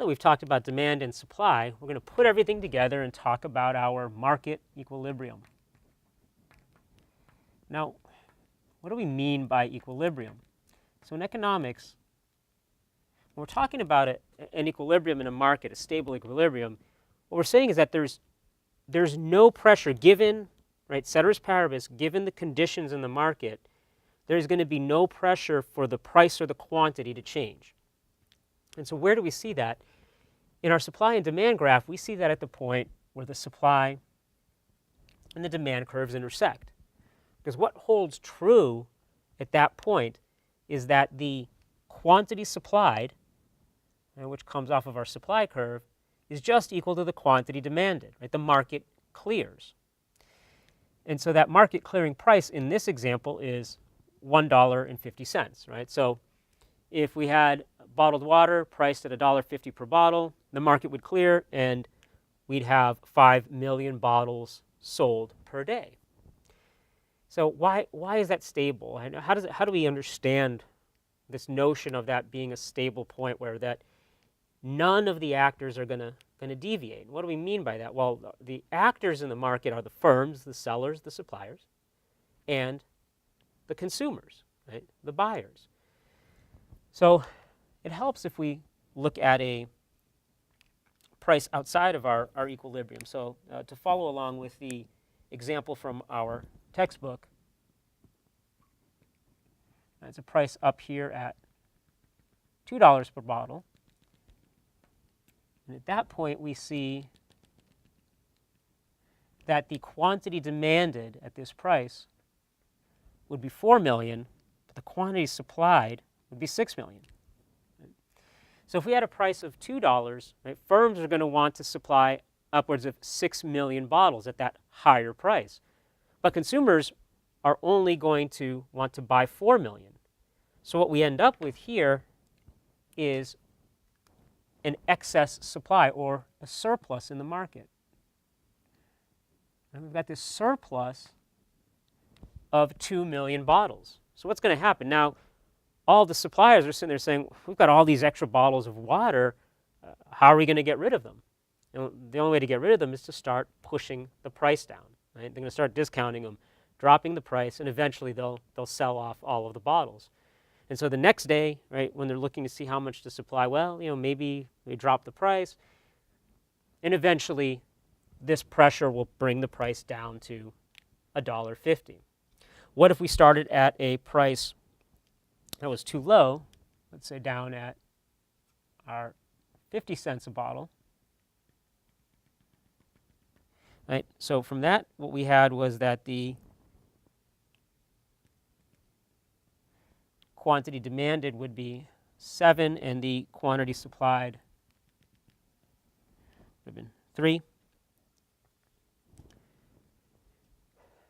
that we've talked about demand and supply, we're going to put everything together and talk about our market equilibrium. Now, what do we mean by equilibrium? So in economics, when we're talking about an equilibrium in a market, a stable equilibrium, what we're saying is that there's no pressure given, right, ceteris paribus, given the conditions in the market, there's going to be no pressure for the price or the quantity to change. And so where do we see that? In our supply and demand graph, we see that at the point where the supply and the demand curves intersect. Because what holds true at that point is that the quantity supplied, which comes off of our supply curve, is just equal to the quantity demanded, right? The market clears. And so that market clearing price in this example is $1.50, right? So if we had bottled water priced at $1.50 per bottle, the market would clear and we'd have 5 million bottles sold per day. So why is that stable? And how do we understand this notion of that being a stable point where that none of the actors are going to deviate? What do we mean by that? Well, the actors in the market are the firms, the sellers, the suppliers, and the consumers, right? The buyers. So it helps if we look at a price outside of our equilibrium. So to follow along with the example from our textbook, it's a price up here at $2 per bottle. And at that point, we see that the quantity demanded at this price would be 4 million, but the quantity supplied would be 6 million. So if we had a price of $2, right, firms are going to want to supply upwards of 6 million bottles at that higher price. But consumers are only going to want to buy 4 million. So what we end up with here is an excess supply or a surplus in the market. And we've got this surplus of 2 million bottles. So what's going to happen? Now, all the suppliers are sitting there saying, we've got all these extra bottles of water. How are we going to get rid of them? And the only way to get rid of them is to start pushing the price down. Right? They're going to start discounting them, dropping the price, and eventually they'll sell off all of the bottles. And so the next day, right, when they're looking to see how much to supply, well, maybe they drop the price, and eventually this pressure will bring the price down to $1.50. What if we started at a price that was too low, let's say down at our 50 cents a bottle? Right? So from that, what we had was that the quantity demanded would be 7, and the quantity supplied would have been 3.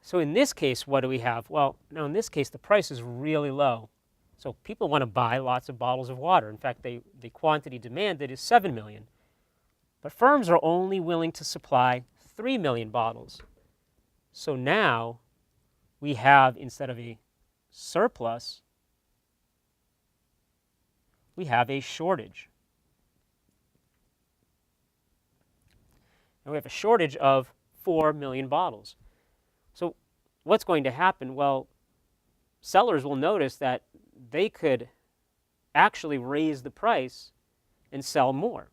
So in this case, what do we have? Well, now in this case, the price is really low. So people want to buy lots of bottles of water. In fact, the quantity demanded is 7 million. But firms are only willing to supply 3 million bottles. So now we have, instead of a surplus, we have a shortage. And we have a shortage of 4 million bottles. So what's going to happen? Well, sellers will notice that they could actually raise the price and sell more.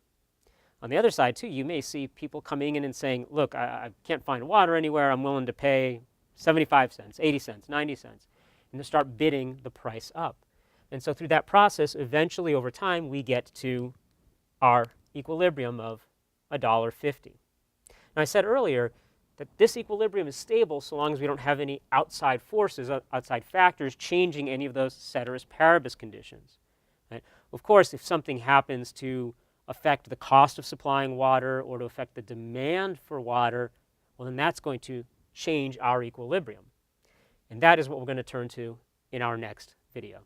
On the other side, too, you may see people coming in and saying, look, I can't find water anywhere. I'm willing to pay 75 cents, 80 cents, 90 cents. And they start bidding the price up. And so through that process, eventually over time, we get to our equilibrium of $1.50. Now, I said earlier that this equilibrium is stable so long as we don't have any outside forces, outside factors changing any of those ceteris paribus conditions. Right? Of course, if something happens to affect the cost of supplying water or to affect the demand for water, well, then that's going to change our equilibrium. And that is what we're going to turn to in our next video.